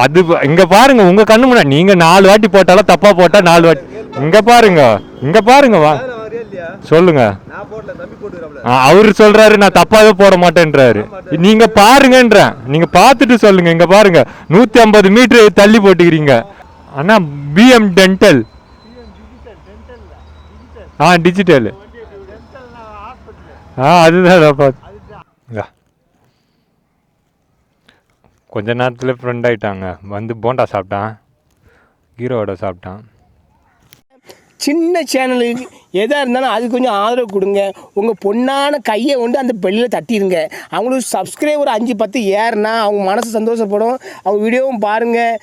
அது இங்க பாருங்க, உங்க கண்ணு முன்னாடி நீங்க 4 வாட்டி போட்டாலும் தப்பா போட்டா 4 வாட்டி. இங்க பாருங்க, இங்க பாருங்க, வா சொல்லுங்க. அவரு சொல்றாரு நான் தப்பாவே போட மாட்டேன்றாரு. நீங்க பாருங்கன்றேன், நீங்க பார்த்துட்டு சொல்லுங்க. இங்க பாருங்க 150 மீட்டர் தள்ளி போட்டுக்கிறீங்க. ஆனா பிஎம் டென்டல் டிஜிட்டல் அதுதான் கொஞ்ச நேரத்தில் ஃப்ரெண்ட் ஆகிட்டாங்க. வந்து போண்டா சாப்பிட்டான், ஹீரோவோட சாப்பிட்டான். சின்ன சேனலுக்கு எதாக இருந்தாலும் அது கொஞ்சம் ஆதரவு கொடுங்க. உங்கள் பொண்ணான கையை கொண்டு அந்த பெல்லில் தட்டிடுங்க. அவங்களுக்கு சப்ஸ்கிரைபர் 5-10 ஏறுனா அவங்க மனசு சந்தோஷப்படும். அவங்க வீடியோவும் பாருங்கள்.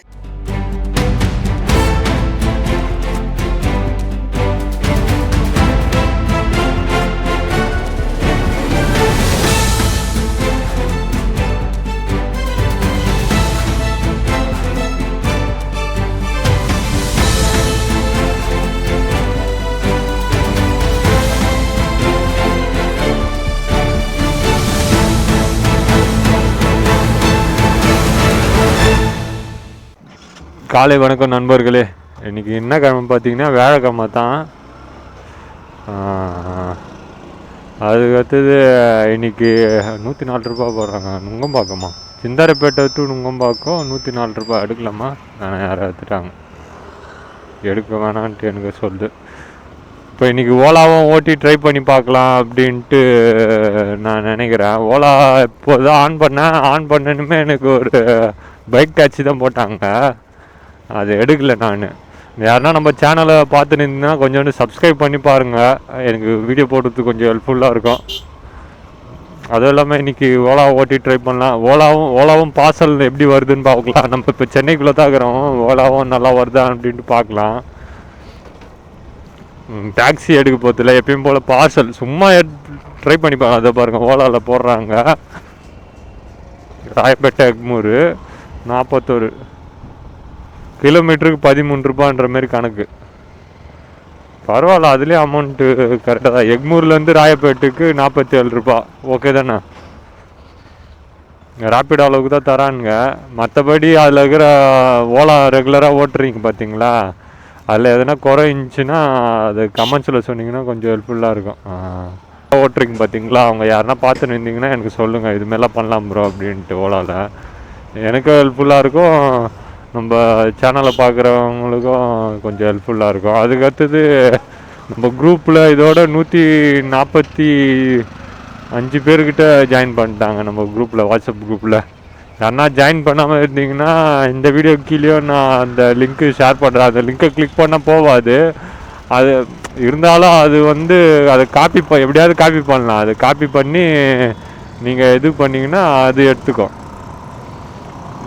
காலை வணக்கம் நண்பர்களே. இன்றைக்கி என்ன கிழமை பார்த்தீங்கன்னா வியாழக்கிழமை தான். அதுக்கு அடுத்தது இன்றைக்கி 104 ரூபா போடுறாங்க நுங்கம்பாக்கம்மா. சிந்தாரப்பேட்டை டு நுங்கம்பாக்கம் 104 ரூபா. எடுக்கலாமா? நான் யாரை எடுத்துட்டாங்க, எடுக்க வேணான்ட்டு எனக்கு சொல்லுது. இப்போ இன்றைக்கி ஓலாவும் ஓட்டி ட்ரை பண்ணி பார்க்கலாம் அப்படின்ட்டு நான் நினைக்கிறேன். ஓலா இப்போ தான் ஆன் பண்ணணுமே எனக்கு ஒரு பைக் டாக்ஸி தான் போட்டாங்க. அது எடுக்கலை நான். யாருன்னா நம்ம சேனலை பார்த்துன்னு இருந்தீங்கன்னா கொஞ்சோண்டு சப்ஸ்கிரைப் பண்ணி பாருங்கள். எனக்கு வீடியோ போடுறதுக்கு கொஞ்சம் ஹெல்ப்ஃபுல்லாக இருக்கும். அதுவும் இல்லாமல் இன்றைக்கி ஓலா ஓட்டி ட்ரை பண்ணலாம். ஓலாவும் பார்சல் எப்படி வருதுன்னு பார்க்கலாம். நம்ம இப்போ சென்னைக்குள்ளே தான் இருக்கிறோம். ஓலாவும் நல்லா வருதா அப்படின்ட்டு பார்க்கலாம். டாக்ஸி எடுக்க போகிறதில்ல, எப்பயும் போல் பார்சல் சும்மா ட்ரை பண்ணி அதை பாருங்கள். ஓலாவில் போடுறாங்க. ராயப்பேட்டை எக்மூர் 41 கிலோமீட்டருக்கு 13 ரூபான்ற மாதிரி கணக்கு. பரவாயில்ல, அதுலேயே அமௌண்ட்டு கரெக்டாக தான். எக்மூர்லேருந்து ராயப்பேட்டுக்கு 47 ரூபா. ஓகே தானே? ராப்பிட் அளவுக்கு தான் தரானுங்க. மற்றபடி அதில் இருக்கிற ஓலா ரெகுலராக ஓட்டுறீங்க பார்த்தீங்களா, அதில் எதனா குறை இருந்துச்சுன்னா அது கமெண்ட்ஸில் சொன்னீங்கன்னா கொஞ்சம் ஹெல்ப்ஃபுல்லாக இருக்கும். ஓட்டுறீங்க பார்த்தீங்களா, அவங்க யாருன்னா பார்த்துன்னு இருந்தீங்கன்னா எனக்கு சொல்லுங்கள், இதுமாரிலாம் பண்ணலாம் ப்ரோ அப்படின்ட்டு. ஓலாவில் எனக்கு ஹெல்ப்ஃபுல்லாக இருக்கும், நம்ம சேனலை பார்க்குறவங்களுக்கும் கொஞ்சம் ஹெல்ப்ஃபுல்லாக இருக்கும். அதுக்கடுத்தது நம்ம குரூப்பில் இதோட 145 பேர்கிட்ட ஜாயின் பண்ணிட்டாங்க நம்ம குரூப்பில், வாட்ஸ்அப் குரூப்பில். யாருன்னா ஜாயின் பண்ணாமல் இருந்தீங்கன்னா இந்த வீடியோ கீழே நான் அந்த லிங்க்கு ஷேர் பண்ணுறேன். அந்த லிங்க்கை கிளிக் பண்ணால் போகாது. அது இருந்தாலும் அது அதை எப்படியாவது காப்பி பண்ணலாம். அது காப்பி பண்ணி நீங்கள் இது பண்ணிங்கன்னா அது எடுத்துக்கும்.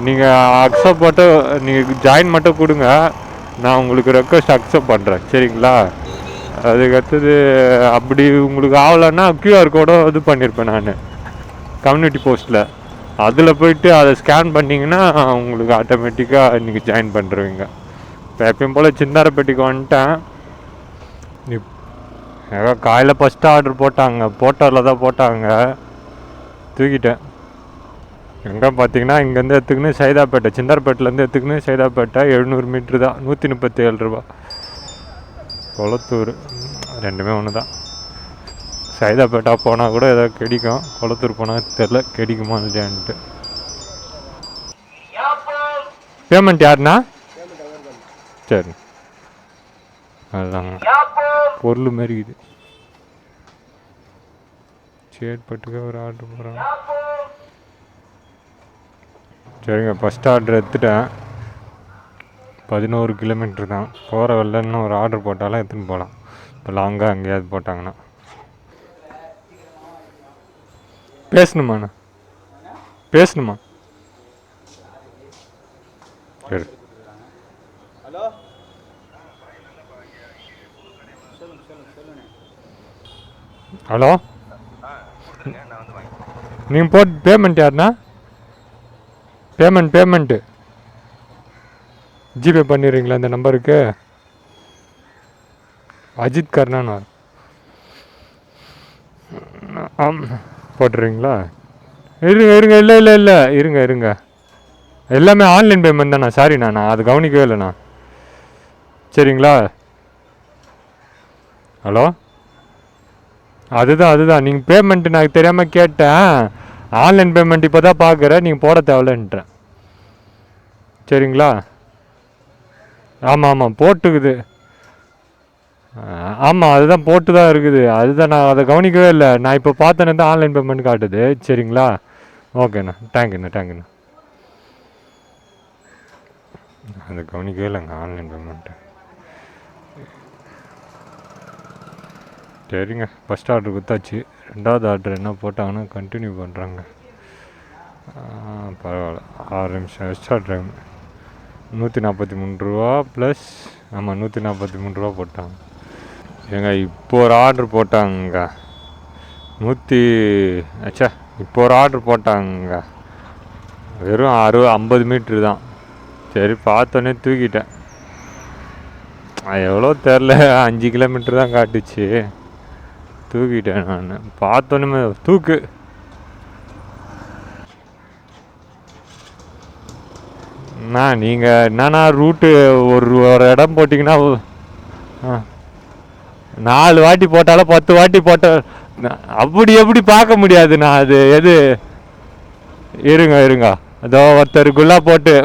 நீங்கள் அக்செப்ட் மட்டும் நீங்கள் ஜாயின் மட்டும் கொடுங்க, நான் உங்களுக்கு ரெக்வஸ்ட் அக்செப்ட் பண்ணுறேன், சரிங்களா? அதுக்கடுத்தது அப்படி உங்களுக்கு ஆகலைன்னா QR கோடோ இது பண்ணியிருப்பேன் நான் கம்யூனிட்டி போஸ்ட்டில். அதில் போய்ட்டு அதை ஸ்கேன் பண்ணிங்கன்னா உங்களுக்கு ஆட்டோமேட்டிக்காக இன்றைக்கி ஜாயின் பண்ணுறவங்க. இப்போ எப்பயும் போல் சிந்தாரப்பேட்டைக்கு வந்துட்டேன். காலையில் ஃபஸ்ட்டு ஆர்டர் போட்டரில் தான் போட்டாங்க, தூக்கிட்டேன். எங்கே பார்த்தீங்கன்னா இங்கேருந்து எடுத்துக்கின்னு சைதாப்பேட்டை, சிந்தாரப்பேட்டிலேருந்து எடுத்துக்கின்னு சைதாப்பேட்டை 700 மீட்ரு தான், 137 ரூபா. கொளத்தூர் ரெண்டுமே ஒன்று தான். சைதாப்பேட்டா போனால் கூட ஏதாவது கிடைக்கும், கொளத்தூர் போனால் தெரில கிடைக்குமா இல்லையான்ட்டு. பேமெண்ட் யாருண்ணா? சரி, அதுதாங்க பொருள் மாரி இது. சேட்பட்டுக்கு ஒரு ஆர்டர் போகிறாங்க. சரிங்க, ஃபஸ்ட் ஆர்டர் எடுத்துட்டேன். 11 கிலோமீட்ரு தான் போகிற வரலன்னு ஒரு ஆர்டர் போட்டாலும் எடுத்துன்னு போகலாம். இப்போ லாங்காக எங்கேயாவது போட்டாங்கன்னா. பேசணுமாண்ணா? பேசணுமா? சரி. ஹலோ, நீங்கள் போட்டு பேமெண்ட் யாருண்ணா? பேமெண்ட்டு ஜிபே பண்ணிடுறீங்களா இந்த நம்பருக்கு? அஜித் கர்ணாண்ணா. போட்டுறீங்களா? இருங்க இல்லை இருங்க. எல்லாமே ஆன்லைன் பேமெண்ட் தாண்ணா. சாரிண்ணா, நான் அது கவனிக்கவே இல்லைண்ணா. சரிங்களா? ஹலோ, அதுதான் நீங்கள் பேமெண்ட்டு நான் தெரியாமல் கேட்டேன். ஆன்லைன் பேமெண்ட் இப்போ தான் பார்க்குறேன், நீங்கள் போட தேவையில்லன்றேன். சரிங்களா? ஆமாம் போட்டுக்குது. ஆமாம், அதுதான் போட்டு தான் இருக்குது. அதுதான் நான் அதை கவனிக்கவே இல்லை. நான் இப்போ பார்த்தேன்னு தான் ஆன்லைன் பேமெண்ட் காட்டுது. சரிங்களா? ஓகேண்ணா, தேங்க்யூண்ணா. அதை கவனிக்கவே இல்லைங்க ஆன்லைன் பேமெண்ட்டு. சரிங்க, ஃபஸ்ட் ஆர்டர் கொடுத்தாச்சு. ரெண்டாவது ஆர்டர் என்ன போட்டாங்கன்னா கண்டினியூ பண்ணுறாங்க. பரவாயில்ல, 6 நிமிஷம் எக்ஸ்ட்ரா டைம். 143 ரூபா ப்ளஸ். ஆமாம், 143 ரூபா போட்டாங்க. ஏங்க இப்போ ஒரு ஆர்டர் போட்டாங்க. இப்போ ஒரு ஆர்டர் போட்டாங்க. வெறும் 50 மீட்ரு தான். சரி, பார்த்தோன்னே தூக்கிட்டேன். எவ்வளோ தெரில, 5 கிலோமீட்டர் தான் காட்டுச்சு. தூக்கிட்டேன் நான். பார்த்தோன்னே தூக்கு. நீங்கள் என்னன்னா ரூட்டு ஒரு இடம் போட்டிங்கன்னா 4 வாட்டி போட்டாலும் 10 வாட்டி போட்ட அப்படி எப்படி பார்க்க முடியாதுண்ணா. அது எது? இருங்க அதோ ஒருத்தர் குல்லா போட்டு.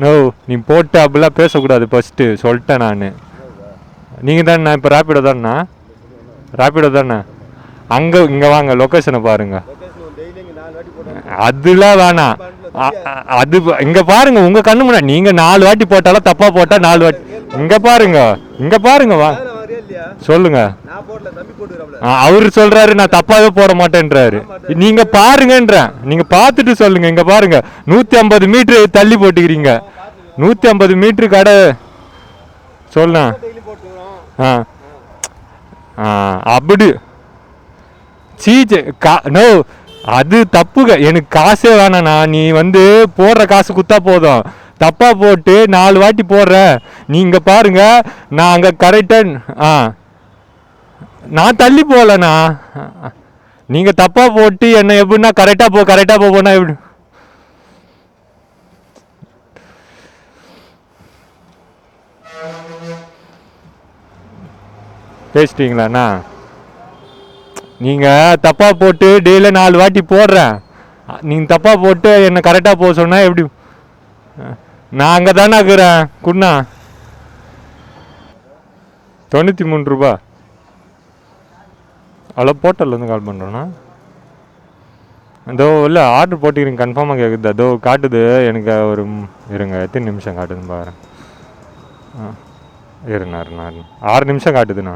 நோ, நீ போட்டு அப்படிலாம் பேசக்கூடாது. ஃபஸ்ட்டு சொல்லிட்டேன் நான். நீங்கள் தானே இப்போ ரேப்பிடோ தானே? இங்கே வாங்க, லொக்கேஷனை பாருங்கள். அதெல்லாம் வேணாம். அது இங்கே பாருங்க, உங்கள் கண்ணு முன்னாடி. நீங்கள் 4 வாட்டி போட்டாலும் தப்பாக போட்டால் 4 வாட்டி. இங்கே பாருங்க வா, சொல்லுங்க. அவரு சொல்றாரு நான் தப்பாவே போட மாட்டேன்றாரு. நீங்க பாருங்கன்றேன், நீங்க பார்த்துட்டு சொல்லுங்க. இங்க பாருங்க, 150 மீட்டர் தள்ளி போட்டுக்கிறீங்க. 150 மீட்டர் கடை சொல்ல. அப்படி நோ, அது தப்புங்க. எனக்கு காசே வேணாண்ணா. நீ போடுற காசு குத்தா போதும். தப்பா போட்டு 4 வாட்டி போடுற. நீங்க பாருங்க, நான் அங்க கரெக்டா நான் தள்ளி போகலண்ணா. நீங்க தப்பா போட்டு என்ன எப்படின்னா கரெக்டா போனா எப்படி பேசிட்டீங்களாண்ணா? நீங்க தப்பா போட்டு டெய்லி 4 வாட்டி போடுறேன். நீங்க தப்பா போட்டு என்ன கரெக்டா போக சொன்னா எப்படி? நான் அங்கே தானே இருக்கிறேன். குண்ணா 93 ரூபா. அவ்வளோ போட்டல்லேருந்து கால் பண்ணுறோண்ணா. அதோ இல்லை, ஆர்டர் போட்டுக்கிறீங்க கன்ஃபார்மாக கேட்குது. அதோ காட்டுது எனக்கு. ஒரு இருங்க, எத்தனை நிமிஷம் காட்டுதுன்னு பாருங்க. இருண்ணா 6 நிமிஷம் காட்டுதுண்ணா.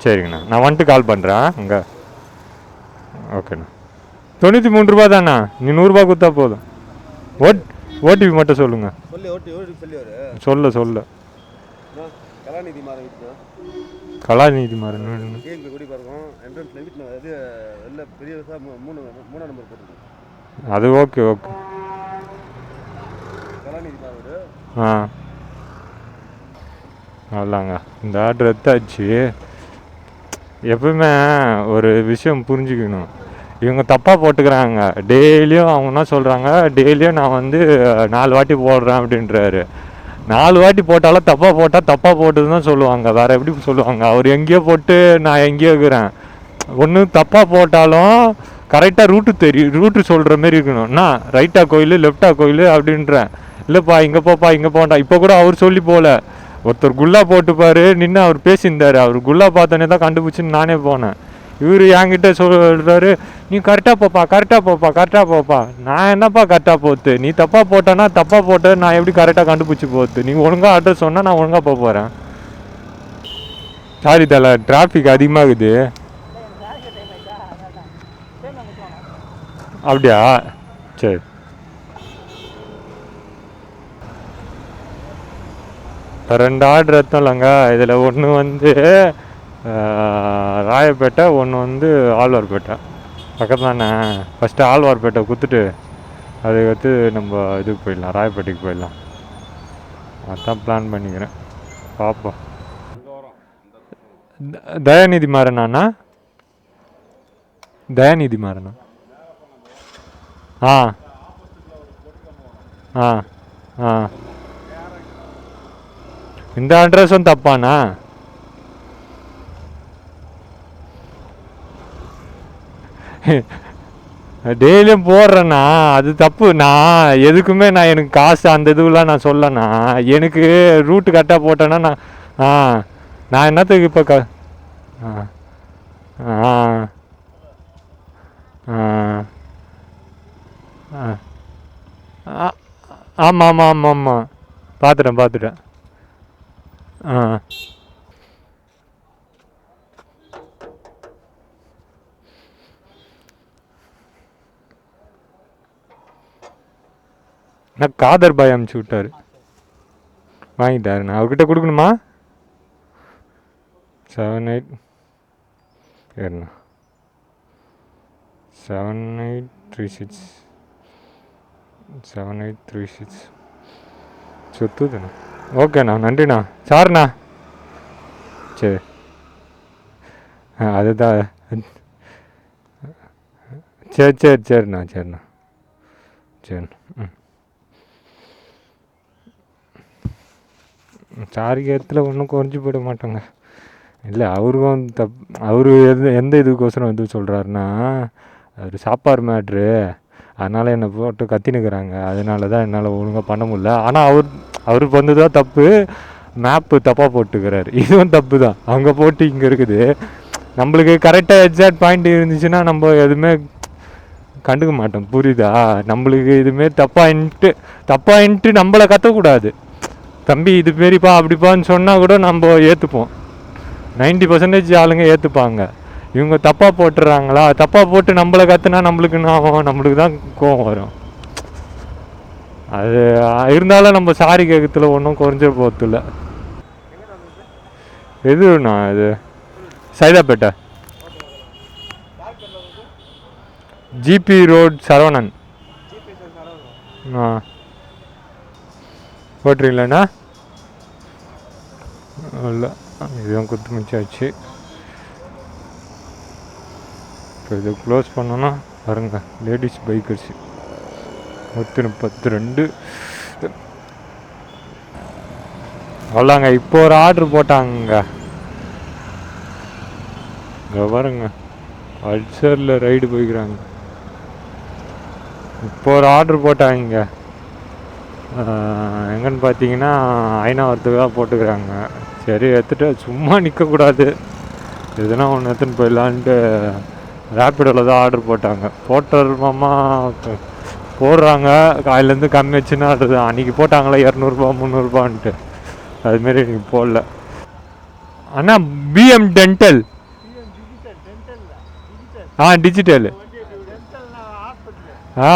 சரிங்கண்ணா, நான் வந்துட்டு கால் பண்ணுறேன் இங்கே. ஓகேண்ணா, 93 ரூபா தாண்ணா. நீ 100 ரூபா கொடுத்தா போதும். ஓடிபி மட்டும் சொல்லுங்கள். சொல்ல கலாநிதி மாறன். அது ஓகே. அவ்வளோங்க, இந்த ஆர்டர் எடுத்தாச்சு. எப்பவுமே ஒரு விஷயம் புரிஞ்சுக்கணும். இவங்க தப்பாக போட்டுக்கிறாங்க. டெய்லியும் அவங்க என்ன சொல்கிறாங்க, டெய்லியும் நான் 4 வாட்டி போடுறேன் அப்படின்றாரு. 4 வாட்டி போட்டாலும் தப்பாக போட்டதுன்னு தான் சொல்லுவாங்க. வேறு எப்படி சொல்லுவாங்க? அவர் எங்கேயோ போட்டு நான் எங்கேயோ இருக்கிறேன். ஒன்று தப்பாக போட்டாலும் கரெக்டாக ரூட்டு சொல்கிற மாரி இருக்கணும். நான் ரைட்டா கோயில் லெஃப்டா கோயில் அப்படின்றேன். இல்லைப்பா இங்கே போண்டா. இப்போ கூட அவர் சொல்லி போகல. ஒருத்தர் குல்லா போட்டுப்பார் நின்று அவர் பேசியிருந்தார். அவர் குல்லா பார்த்தோன்னே தான் கண்டுபிடிச்சின்னு நானே போனேன். இவர் என்கிட்ட சொல்கிறாரு, நீ கரெக்டாக போப்பா. நான் என்னப்பா கரெக்டாக போகுது? நீ தப்பாக போட்டேன்னா தப்பாக போட்ட நான் எப்படி கரெக்டாக கண்டுபிடிச்சி போகுது? நீங்கள் ஒழுங்காக அட்ரஸ் சொன்னால் நான் ஒழுங்காக போக போகிறேன். சாரி தலை, டிராஃபிக் அதிகமாகுது. அப்படியா? சரி. ரெண்டு ஆர்டர் எடுத்தோம்லங்க. இதில் ஒன்று ராயப்பேட்டை, ஒன்று ஆழ்வார்பேட்டை. பக்கத்து தானே. ஃபஸ்ட்டு ஆழ்வார்பேட்டை கொடுத்துட்டு அதுக்கடுத்து நம்ம இதுக்கு போயிடலாம், ராயப்பேட்டைக்கு போயிடலாம். அதான் பிளான் பண்ணிக்கிறேன். பார்ப்போம். தயாநிதி மாறனா? தயாநிதி மாறனா? ஆ ஆ இந்த அட்ரஸும் தப்பாண்ணா? டெய்லியும் போடுறேண்ணா, அது தப்பு. நான் எதுக்குமே எனக்கு காசு அந்த இதுவெலாம் நான் சொல்லண்ணா. எனக்கு ரூட்டு கரெக்டாக போட்டேன்னா நான் என்னத்துக்கு இப்போ ஆ ஆ ஆ ஆ ஆமாம் ஆமாம் ஆமாம் ஆமாம், பார்த்துட்டேன். ஆ நான் காதர் பாய் அமுச்சு விட்டாரு, வாங்கிட்டாரு. நான் அவர்கிட்ட கொடுக்கணுமா? 78 சரிண்ணா, 7836 7836 சுற்றுதுண்ணா. ஓகேண்ணா, நன்றிண்ணா. சார்ண்ணா. சரி. அதுதான். சரிண்ணா. சரிண்ணா. ம். சாரிகத்தில் ஒன்றும் குறைஞ்சி போயிட மாட்டோங்க. இல்லை, அவருக்கும் அவர் எந்த இதுக்கோசரம் வந்து சொல்கிறாருன்னா, அவர் சாப்பாடு மேட்ரு, அதனால் என்னை போட்டு கத்தினுக்கிறாங்க, அதனால தான் என்னால் ஒழுங்காக பண்ண முடியல. ஆனால் அவருக்கு வந்து தான் தப்பு, மேப்பு தப்பாக போட்டுக்கிறாரு. இதுவும் தப்பு தான், அவங்க போட்டு இங்கே இருக்குது. நம்மளுக்கு கரெக்டாக எக்ஸாக்ட் பாயிண்ட் இருந்துச்சுன்னா நம்ம எதுவுமே கண்டுக்க மாட்டோம், புரியுதா? நம்மளுக்கு இதுமாரி தப்பாயின்ட்டு நம்மளை கத்தக்கூடாது. தம்பி இது பெரியப்பா அப்படிப்பான்னு சொன்னால் கூட நம்ம ஏற்றுப்போம். 90% ஆளுங்க ஏற்றுப்பாங்க. இவங்க தப்பாக போட்டுடுறாங்களா, தப்பாக போட்டு நம்மளை கற்றுனா நம்மளுக்கு தான் கோவம் வரும். அது இருந்தாலும் நம்ம சாரி கேட்கறதுல ஒன்றும் குறைஞ்ச போகிறதில்ல. எதுண்ணா இது? Saidapet, GP road, Saravanan. ஆ போட்டுறீங்களாண்ணா? இல்லை, இதுதான் குத்து மிச்சாச்சு. இப்போ இதை க்ளோஸ் பண்ணோன்னா பாருங்க, லேடிஸ் பைக்கர்ஸு 132. அவ்வளோங்க. இப்போ ஒரு ஆர்டர் போட்டாங்க, இங்கே பாருங்க, பல்சரில் ரைடு போய்க்கிறாங்க. இப்போ ஒரு ஆர்டர் போட்டாங்க, எங்கன்னு பார்த்தீங்கன்னா ஐநாவரத்துக்கு தான் போட்டுக்கிறாங்க. சரி, எடுத்துகிட்டு சும்மா நிற்கக்கூடாது, எதுனா ஒன்று எடுத்துன்னு போயிடலான்ட்டு ரேப்பிடோவில் தான் ஆர்டர் போட்டாங்க. போட்டுருமாமா போடுறாங்க, காலையிலேருந்து கம்மி வச்சுன்னா அது அன்றைக்கி போட்டாங்களே 200ரூபா 300ரூபான்ட்டு, அதுமாரி இன்றைக்கி போடல. ஆனால் பிஎம் டென்டல், டிஜிட்டல்,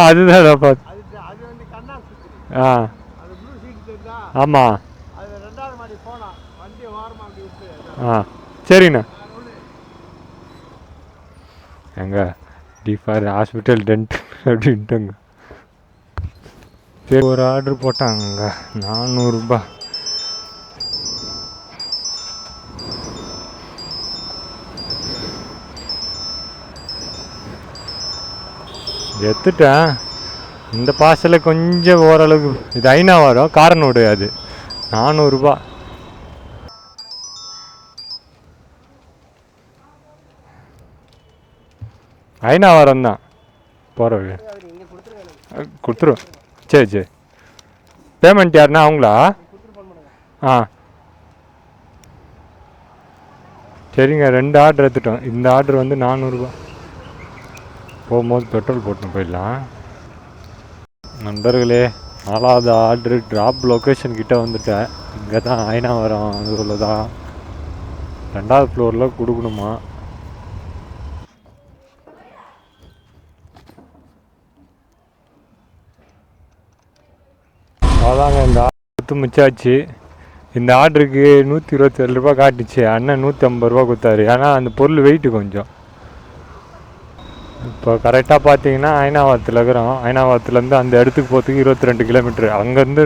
அதுதான் பார்த்து. ஆமாம். சரிண்ணா. எங்க டிஃபார் ஹாஸ்பிட்டல் டென்ட் அப்படின்ட்டுங்க. சரி, ஒரு ஆர்டர் போட்டாங்க 400ரூபா. எடுத்துட்டேன். இந்த பார்சலில் கொஞ்சம் ஓரளவுக்கு இது ஐநா வரும், காரனோடு, அது 400ரூபா. ஐநா வாரம் தான் போகிற வழி கொடுத்துருவோம். சரி, பேமெண்ட் யாருண்ணா? அவங்களா? ஆ சரிங்க, 2 ஆர்டர் எடுத்துட்டோம். இந்த ஆர்டர் வந்து 400ரூபா. போகும்போது பெட்ரோல் போட்டுன்னு போயிடலாம். நண்பர்களே, 4வது ஆர்டரு ட்ராப் லொக்கேஷன் கிட்டே வந்துட்டேன். இங்கே தான் ஐநாவரம் அதுக்குள்ள தான் 2வது ஃப்ளோரில் கொடுக்கணுமா. அதாங்க, இந்த ஆர்டர் மிச்சாச்சு. இந்த ஆர்டருக்கு 127 ரூபா காட்டுச்சு. அண்ணன் 150 ரூபா கொடுத்தாரு, ஏன்னா அந்த பொருள் வெயிட்டு கொஞ்சம். இப்போ கரெக்டாக பார்த்தீங்கன்னா ஐநாவரத்தில் இருக்கிறோம். ஐநாவரத்துலேருந்து அந்த இடத்துக்கு போகிறதுக்கு 22 கிலோமீட்ரு. அங்கேருந்து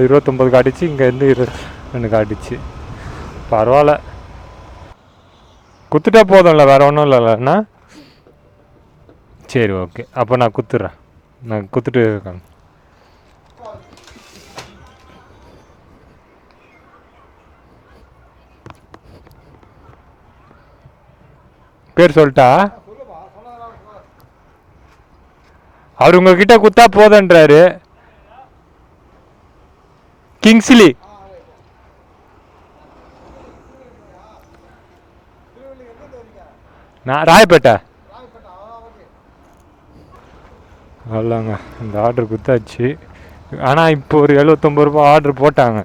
29 காட்டுச்சு, இங்கேருந்து 22 காட்டுச்சு. பரவாயில்ல, குத்துட்டா போதும்ல, வேறு ஒன்றும் இல்லைண்ணா. சரி, ஓகே, அப்போ நான் குத்துட்றேன். நான் குத்துட்டு இருக்கேன். பேர் சொல்லிட்டா அவர் உங்ககிட்ட குத்தா போதன்றாரு. கிங்ஸ்லி. நான் ராயப்பேட்டை. அவ்வளோங்க, இந்த ஆர்டர் குத்தாச்சு. ஆனால் இப்போ ஒரு 79 ரூபா ஆர்டர் போட்டாங்க.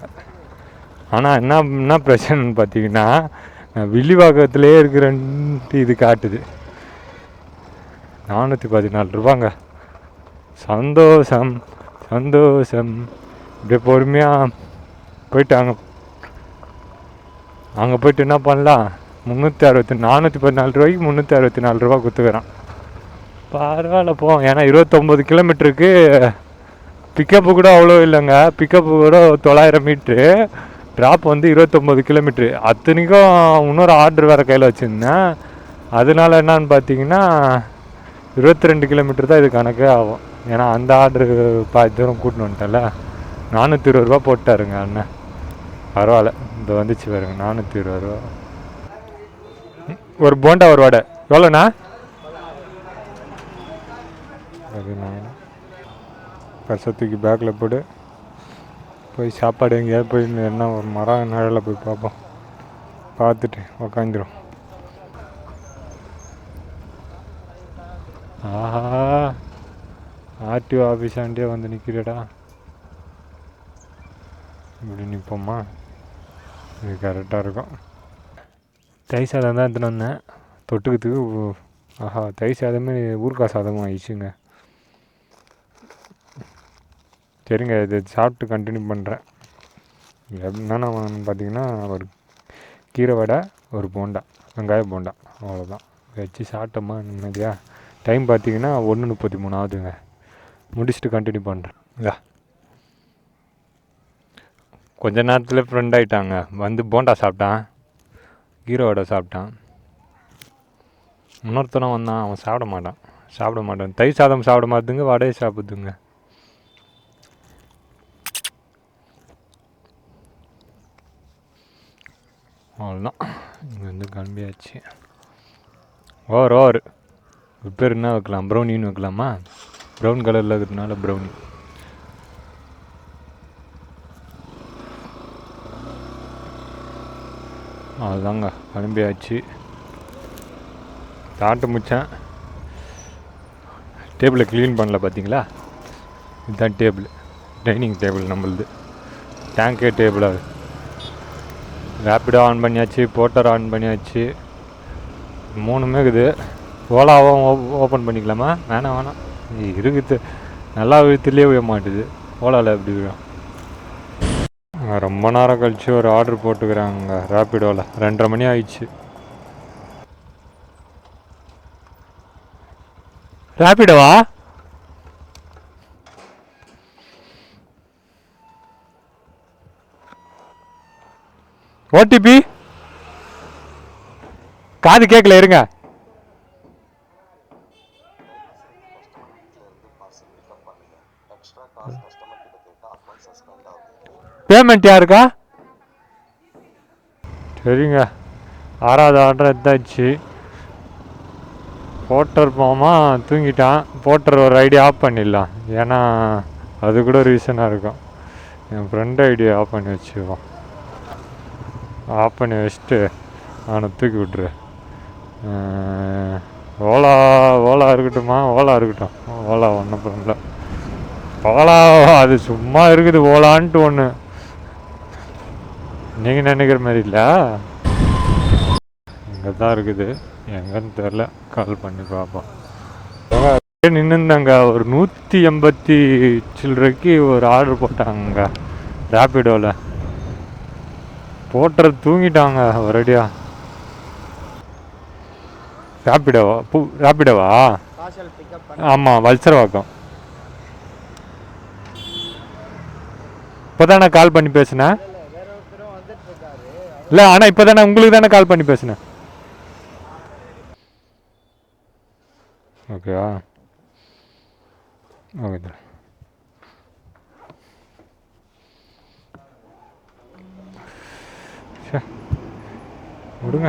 ஆனால் என்ன பிரச்சனைன்னு பார்த்தீங்கன்னா, வில்லிவாக்கத்திலே இருக்கிறன்ட்டு இது காட்டுது. 414 ரூபாங்க. சந்தோஷம் சந்தோஷம். இப்படியே பொறுமையாக போயிட்டாங்க. அங்கே போய்ட்டு என்ன பண்ணலாம், 414 ரூபாய்க்கு 364 ரூபா கொடுத்துக்கிறான். பரவாயில்ல போ. ஏன்னா 29 கிலோமீட்டருக்கு பிக்கப்பு கூட அவ்வளோ இல்லைங்க. பிக்கப்பு கூட 900 மீட்ரு, ட்ராப் வந்து 29 கிலோமீட்ரு. அத்தனைக்கும் இன்னொரு ஆர்டர் வேறு கையில் வச்சுருந்தேன். அதனால என்னன்னு பார்த்தீங்கன்னா 22 கிலோமீட்டர் தான் இது கணக்கே ஆகும். ஏன்னா அந்த ஆர்டரு பாதி தூரம் கூட்டின்னு வந்துட்டல. 420 ரூபா போட்டாருங்க அண்ணன். பரவாயில்ல, இந்த வந்துச்சு பாருங்க 420 ரூபா. ஒரு போண்டா ஒரு வடை எவ்வளோண்ணா? பர்ஸை தூக்கி பேக்கில் போட்டு போய் சாப்பாடு எங்கேயாவது போய் என்ன ஒரு மரம் நிழலில் போய் பார்ப்போம். பார்த்துட்டு உக்காந்துரும். ஆஹா, ஆர்டிஓ ஆஃபீஸாண்டே வந்து நிற்கிறடா. இப்படி நிற்போம்மா, இது கரெக்டாக இருக்கும். தை சாதம் தான் எடுத்துன்னு வந்தேன் தொட்டுக்கிறதுக்கு. ஆஹா, தை சாதமே ஊறுகாய் சாதமும் ஆயிடுச்சுங்க. சரிங்க, இது சாப்பிட்டு கண்டினியூ பண்ணுறேன். என்னென்ன பார்த்தீங்கன்னா, ஒரு கீரை வடை, ஒரு போண்டா, வெங்காய போண்டா, அவ்வளோதான் வச்சு சாப்பிட்டோமா நிம்மதியாக. டைம் பார்த்தீங்கன்னா 1:33 ஆகுதுங்க. முடிச்சுட்டு கண்டினியூ பண்ணுறேன். இதா கொஞ்ச நேரத்தில் ஃப்ரெண்ட் ஆகிட்டாங்க. வந்து போண்டா சாப்பிட்டான், கீரை வடை சாப்பிட்டான். இன்னொருத்தனும் வந்தான், அவன் சாப்பிட மாட்டான். தை சாதம் சாப்பிட மாட்டுங்க, வடையை சாப்பிடுதுங்க. அவ்வளோதான், இங்கே வந்து கிளம்பியாச்சு. ஓவர் பேர் என்ன வைக்கலாம்? ப்ரௌனின்னு வைக்கலாமா? ப்ரௌன் கலரில் இருக்கிறதுனால ப்ரௌனி. அதுதாங்க, கிளம்பியாச்சு. சாப்பிட்டு முடித்தேன். டேபிளை க்ளீன் பண்ணல பார்த்தீங்களா? இதுதான் டேபிள், டைனிங் டேபிள் நம்மளுது. டேங்கே டேபிள். அது ரேப்பிடோ ஆன் பண்ணியாச்சு, போர்ட்டர் ஆன் பண்ணியாச்சு, 3மே இருக்குது. ஓலாவும் ஓப்பன் பண்ணிக்கலாமா? வேணாம் இருக்குது. நல்லா விழுத்துலேயே விழ மாட்டுது. ஓலாவில் எப்படி விழும்? ரொம்ப நேரம் கழிச்சு ஒரு ஆர்டர் போட்டுக்கிறாங்க ரேப்பிடோவில். 2:30 மணி ஆயிடுச்சு. ரேப்பிடோவா? ஓடிபி காது கேட்கல, இருங்க. பேமெண்ட் யாருக்கா? சரிங்க, 6வது ஆர்டர் எடுத்தாச்சு. போட்டர் போமா தூங்கிட்டான். போட்டர் ஒரு ஐடி ஆஃப் பண்ணிடலாம், ஏன்னா அது கூட ரீசனாக இருக்கும். என் ஃப்ரெண்ட் ஐடி ஆஃப் பண்ணி வச்சுக்குவோம். ஆஃப் பண்ணி வச்சுட்டு அவனை தூக்கி விட்ரு. ஓலா இருக்கட்டுமா? ஓலா இருக்கட்டும். ஓலா ஒன்றும் பண்ணல. ஓலா அது சும்மா இருக்குது. ஓலான்ட்டு ஒன்று நீங்கள் நினைக்கிற மாதிரி இல்லை, இங்கே தான் இருக்குது. எங்கன்னு தெரில, கால் பண்ணி பார்ப்போம். நின்றுந்தாங்க. ஒரு 180 சில்லறைக்கு ஒரு ஆர்டர் போட்டாங்க ரேப்பிடோவில். போட்டுறது தூங்கிட்டாங்க ஒரேடியா. ரேப்பிடோவா? ஆமாம், வல்சரவாக்கம். இப்போ தானே கால் பண்ணி பேசினேன். இல்லை, ஆனால் இப்போ தானே உங்களுக்கு தானே கால் பண்ணி பேசினேன். ஓகேவா? ஓகே, விடுங்க.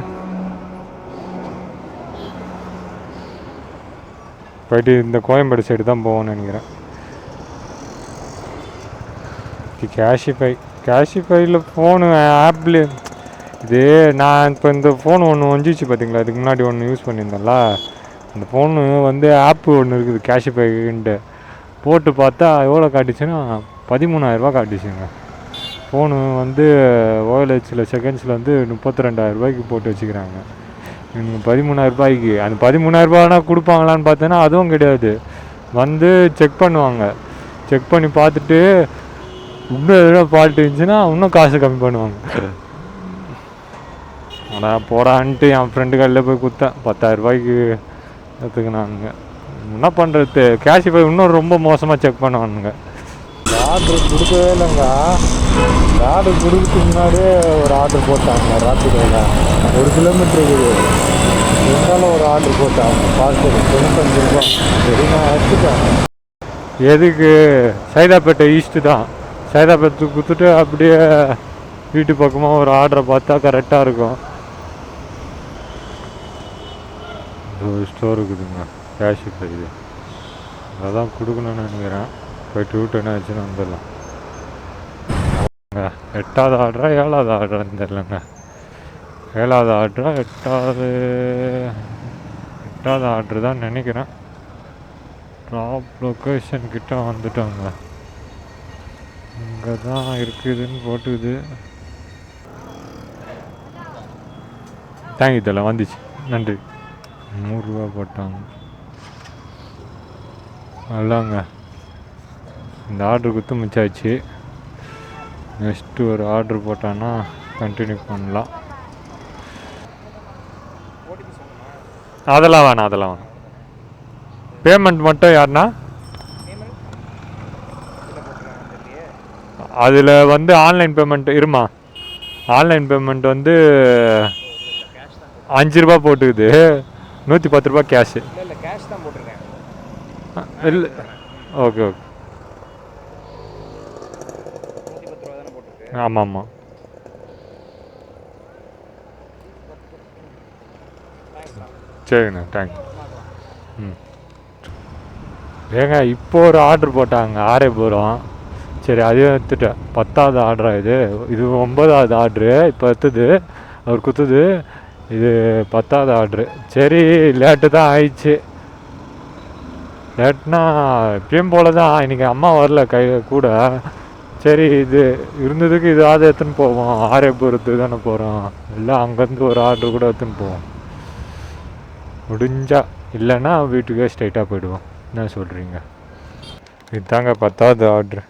போயிட்டு இந்த கோயம்பேடு சைடு தான் போவோம்னு நினைக்கிறேன். கேஷிஃபைல ஃபோனு ஆப்பில் இது நான் இப்போ இந்த ஃபோன் ஒன்று வந்துச்சு பார்த்தீங்களா, இதுக்கு முன்னாடி ஒன்று யூஸ் பண்ணியிருந்தேன்ல, அந்த ஃபோனு வந்து ஆப்பு ஒன்று இருக்குது கேஷிஃபைன்ட்டு. போட்டு பார்த்தா எவ்வளோ காட்டுச்சுன்னா 13,000 காட்டுச்சுங்க. ஃபோனு வந்து ஓஎல்ஹெச்சில் செகண்ட்ஸில் வந்து 32,000 போட்டு வச்சுக்கிறாங்க. இவங்க 13,000 அந்த 13,000 கொடுப்பாங்களான்னு பார்த்தோன்னா அதுவும் கிடையாது. வந்து செக் பண்ணுவாங்க, செக் பண்ணி பார்த்துட்டு இன்னும் எதுனா ஃபால்ட் இருந்துச்சுன்னா இன்னும் காசு கம்மி பண்ணுவாங்க. ஆனால் போடான்ட்டு என் ஃப்ரெண்டு கடையில் போய் கொடுத்தேன் 10,000 எடுத்துக்கினானுங்க. என்ன பண்ணுறது, கேஷிஃபை இன்னும் ரொம்ப மோசமாக செக் பண்ணுவானுங்க. ஆர்டர் கொடுக்கவே இல்லைங்க. ஆர்டர் கொடுக்கறதுக்கு முன்னாடியே ஒரு ஆர்டர் போட்டாங்க ராத்திரியில். 1 கிலோமீட்டர் இருக்குது இருந்தாலும் ஒரு ஆர்டர் போட்டாங்க பார்சல் 95 ரூபா. சரி நான் எடுத்துட்டேன். எதுக்கு, சைதாப்பேட்டை ஈஸ்ட்டு தான். சைதாப்பேட்டுக்கு கொடுத்துட்டு அப்படியே வீட்டு பக்கமாக ஒரு ஆர்டரை பார்த்தா கரெக்டாக இருக்கும். ஒரு ஸ்டோர் இருக்குதுங்க கேஷிஃபை, இது அதான் கொடுக்கணும்னு நினைக்கிறேன். போய்ட்டு விட்டு என்ன ஆச்சுன்னு வந்துடலாம். 8வது ஆர்டரா 7வது ஆர்டரான்னு தெரிலங்க. 7வது ஆர்டரா 8வது ஆர்டரு தான் நினைக்கிறேன். ட்ராப் லொக்கேஷன் கிட்ட வந்துட்டோங்க. இங்கே தான் இருக்குதுன்னு போட்டுக்குது. தேங்க்யூ தலை, வந்துச்சு, நன்றி. 100 ரூபா போட்டாங்க. நல்லாங்க, இந்த ஆர்டர் கொடுத்து மிச்சாச்சு. நெக்ஸ்ட்டு ஒரு ஆர்டர் போட்டான்னா கண்டினியூ பண்ணலாம். அதெல்லாம் வேணாம். பேமெண்ட் மட்டும் யாருன்னா அதில் வந்து ஆன்லைன் பேமெண்ட் இருமா. ஆன்லைன் பேமெண்ட் வந்து 5 ரூபா போட்டுக்குது, 110 ரூபா கேஷு. இல்லை, ஓகே. ஆமாம். சரிண்ணா, தேங்க்யூ. ஏங்க இப்போ ஒரு ஆர்டர் போட்டாங்க 6 போகிறோம். சரி அதையும் எடுத்துட்டேன். 10வது ஆர்டரா இது 9வது ஆர்டரு இப்போ எடுத்தது, அவர் கொடுத்தது. இது 10வது ஆர்டரு. சரி லேட்டு தான் ஆயிடுச்சு. லேட்னா எப்பயும் போல தான். இன்றைக்கி அம்மா வரல கூட. சரி இது இருந்ததுக்கு இதாவது எடுத்துன்னு போவோம். 6 போகிறது தானே போகிறோம், இல்லை அங்கேருந்து ஒரு ஆர்டர் கூட எடுத்துன்னு போவோம் முடிஞ்சா. இல்லைன்னா வீட்டுக்கே ஸ்ட்ரைட்டாக போயிடுவோம். என்ன சொல்கிறீங்க? இதுதாங்க 10வது ஆர்டரு.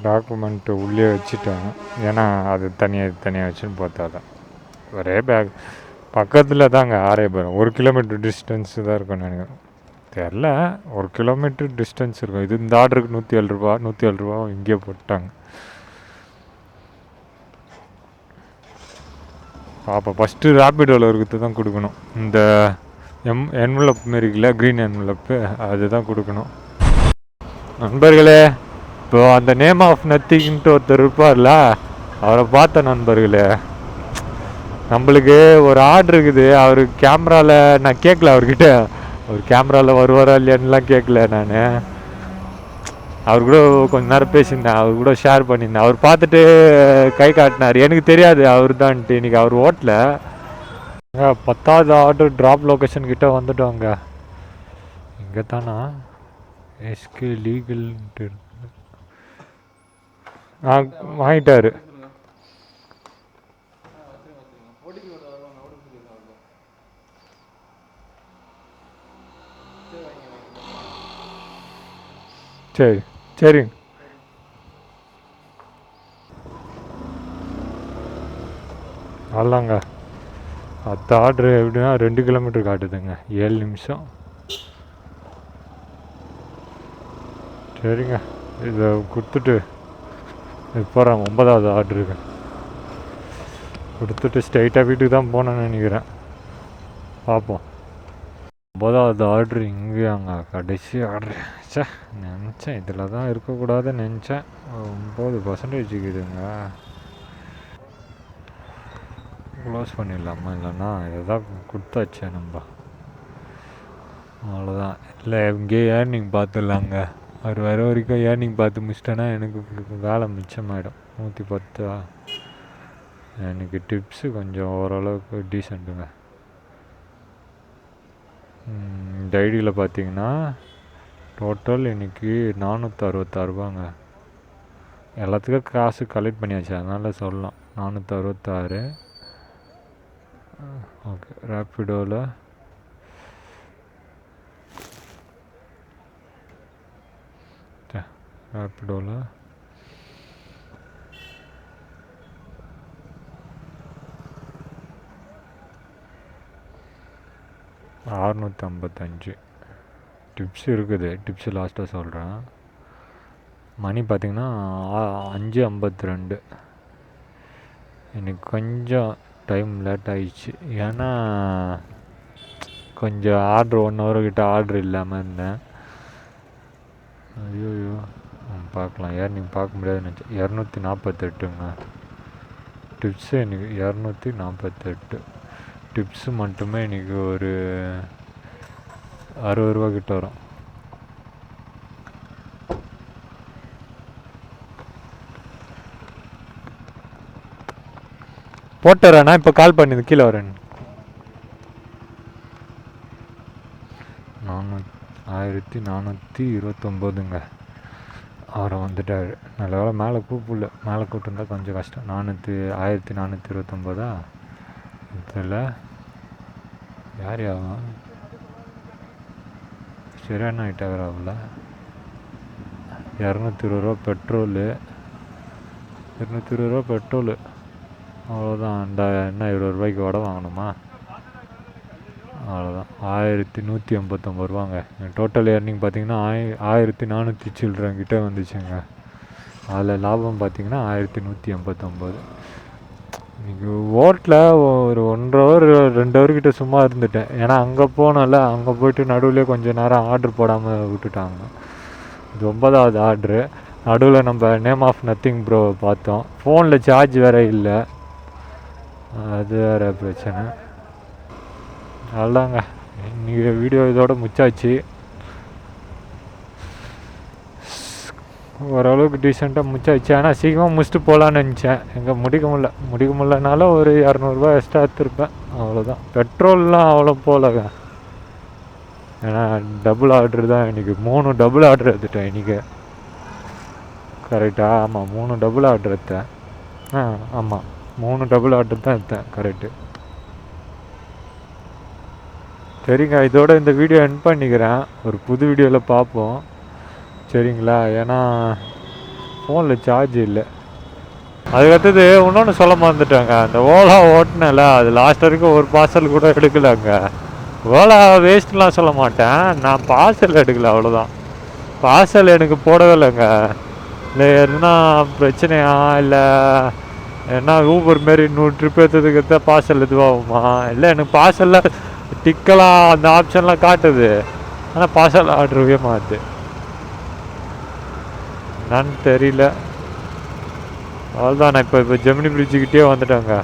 டாக்குமெண்ட்டு உள்ளே வச்சுட்டேன், ஏன்னா அது தனியாக வச்சுன்னு பார்த்தா தான். ஒரே பேக் பக்கத்தில் தாங்க 6 போகிறோம். 1 கிலோமீட்டர் டிஸ்டன்ஸு தான் இருக்கும் நினைக்கிறேன். தெரில, 1 கிலோமீட்டர் டிஸ்டன்ஸ் இருக்கும். இது இந்த ஆர்டருக்கு 107 ரூபா இங்கே போட்டாங்க. பாப்பா ஃபஸ்ட்டு ரேபிடோவில் இருக்கிறது தான் கொடுக்கணும். இந்த என்வலப் மாரி இருக்குல்ல, க்ரீன் என்வலப்பு, அதுதான் கொடுக்கணும். நண்பர்களே, இப்போ அந்த நேம் ஆஃப் நத்திங்ன்ட்டு ஒருத்தர் இருப்பார்ல, அவரை பார்த்த நண்பர்களே. நம்மளுக்கு ஒரு ஆர்டர் இருக்குது. அவர் கேமராவில் நான் கேட்கல, அவர்கிட்ட அவர் கேமராவில் வருவாரா இல்லையான்னுலாம் கேட்கல. நான் அவர் கூட கொஞ்ச நேரம் பேசியிருந்தேன், அவர் கூட ஷேர் பண்ணியிருந்தேன். அவர் பார்த்துட்டு கை காட்டினார், எனக்கு தெரியாது அவர் தான்ட்டு. இன்றைக்கி அவர் ஓட்டல. 10வது ஆர்டர் ட்ராப் லொக்கேஷன் கிட்டே வந்துட்டோங்க. இங்கே தானா எஸ்கே லீகல்ன்ட்டு வாங்கிட்டாரு. சரி அவ்வளோங்க. 10 ஆர்டரு எப்படின்னா 2 கிலோமீட்டர் காட்டுதுங்க, 7 நிமிஷம். சரிங்க, இதை கொடுத்துட்டு போகிறேன். 9வது ஆர்டருக்கு கொடுத்துட்டு ஸ்ட்ரைட்டாக வீட்டுக்கு தான் போனேன்னு நினைக்கிறேன். பார்ப்போம். 9வது ஆர்டரு இங்கேயாங்க, கடைசி ஆர்டரு. நினச்சேன் இதில் தான் இருக்கக்கூடாதுன்னு நினச்சேன். 9% இருக்குதுங்க. க்ளோஸ் பண்ணிடலாமா, இல்லைன்னா எதாவது கொடுத்தாச்சே நம்ம. அவ்வளோதான். இல்லை இங்கேயே ஏர்னிங் பார்த்துடலாங்க. அவர் வர வரைக்கும் ஏர்னிங் பார்த்து முடிச்சிட்டேன்னா எனக்கு வேலை மிச்சமாயிடும். 110 எனக்கு டிப்ஸு கொஞ்சம் ஓரளவுக்கு டீசெண்ட்டுங்க. இந்த ஐடியில் பார்த்தீங்கன்னா டோட்டல் இன்றைக்கி 466 எல்லாத்துக்கும் காசு கலெக்ட் பண்ணியாச்சு, அதனால் சொல்லலாம். 466. ஓகே, ரேப்பிடோவில் ரேப்பிடோவில் 655 டிப்ஸ் இருக்குது. டிப்ஸு லாஸ்ட்டாக சொல்கிறேன். மணி பார்த்திங்கன்னா 5:52. எனக்கு கொஞ்சம் டைம் லேட் ஆகிடுச்சு, ஏன்னா கொஞ்சம் ஆர்ட்ரு 1 hour கிட்ட ஆர்ட்ரு இல்லாமல் இருந்தேன். ஐயோ பார்க்கலாம், ஏர்னிங் பார்க்க முடியாதுன்னு நினச்சேன். 248ங்க டிப்ஸு. எனக்கு 248 டிப்ஸு மட்டுமே இன்றைக்கி ஒரு 60 ரூபா கிட்ட வரும். போட்டுறேண்ணா, இப்போ கால் பண்ணிது கீழே வரேன். 1429ங்க. அவரை வந்துட்டார். நல்ல வேலை மேலே கூப்பிடல, மேலே கூப்பிட்டுருந்தா கொஞ்சம் கஷ்டம். 1429 இதில் யார் ஆகும் சரியான ஆகிட்டார். ஆகல 220 ரூபா பெட்ரோலு. 220 ரூபா பெட்ரோலு, அவ்வளோதான். இந்த என்ன 20 ரூபாய்க்கு வடை வாங்கணுமா? அவ்வளோதான். 1189 ரூபாங்க. டோட்டல் ஏர்னிங் பார்த்திங்கன்னா 1400 சில்ட்ரங்கிட்ட வந்துச்சுங்க. அதில் லாபம் பார்த்திங்கன்னா 1189. இன்றைக்கி ஓட்டில் ஒரு 1.5 hour 2 hour கிட்ட சும்மா இருந்துட்டேன். ஏன்னா அங்கே போனோம்ல, அங்கே போய்ட்டு நடுவில் கொஞ்சம் நேரம் ஆர்டர் போடாமல் விட்டுட்டாங்க. இது 9வது ஆர்ட்ரு. நடுவில் நம்ம நேம் ஆஃப் நத்திங் ப்ரோ பார்த்தோம். ஃபோனில் சார்ஜ் வேறு இல்லை, அது வேறு பிரச்சனை. அவ்வளோதாங்க, இன்றைக்கி வீடியோ இதோட முச்சாச்சு. ஓரளவுக்கு டீசெண்டாக முச்சாச்சு. ஆனால் சீக்கிரமாக முடிச்சுட்டு போகலான்னு நினச்சேன். எங்கே முடிக்க முடியலனால ஒரு 200 ரூபா எக்ஸ்ட்ரா எடுத்துருப்பேன், அவ்வளோதான். பெட்ரோல்லாம் அவ்வளோ போகலங்க, ஏன்னா டபுள் ஆர்ட்ரு தான். இன்றைக்கி 3 டபுள் ஆர்ட்ரு எடுத்துட்டேன் இன்றைக்கி. கரெக்டாக? ஆமாம், 3 டபுள் ஆர்ட்ரு எடுத்தேன். ஆமாம், 3 டபுள் ஆர்டர் தான் எடுத்தேன். கரெக்டு. சரிங்க, இதோட இந்த வீடியோ எண்ட் பண்ணிக்கிறேன். ஒரு புது வீடியோவில் பார்ப்போம், சரிங்களா? ஏன்னா ஃபோனில் சார்ஜ் இல்லை. அதுக்கடுத்தது இன்னொன்று சொல்ல மறந்துட்டாங்க. அந்த ஓலா ஓட்டினல, அது லாஸ்ட் வரைக்கும் ஒரு பார்சல் கூட எடுக்கலைங்க. ஓலா வேஸ்ட்லாம் சொல்ல மாட்டேன், நான் பார்சல் எடுக்கல, அவ்வளோதான். பார்சல் எனக்கு போடவே இல்லைங்க. இல்லை எதுனா பிரச்சனையா, இல்லை ஏன்னா ஊபர் மாரி 100 ட்ரிப் எடுத்ததுக்கு பார்சல் இதுவாகுமா? இல்லை, எனக்கு பார்சலில் டிக்கெல்லாம் அந்த ஆப்ஷன்லாம் காட்டுது, ஆனால் பார்சல் ஆர்டருவே மாறுது. என்னன்னு தெரியல. அவ்வளோதான். நான் இப்போ ஜெமினி பிரிட்ஜுக்கிட்டே வந்துட்டேங்க.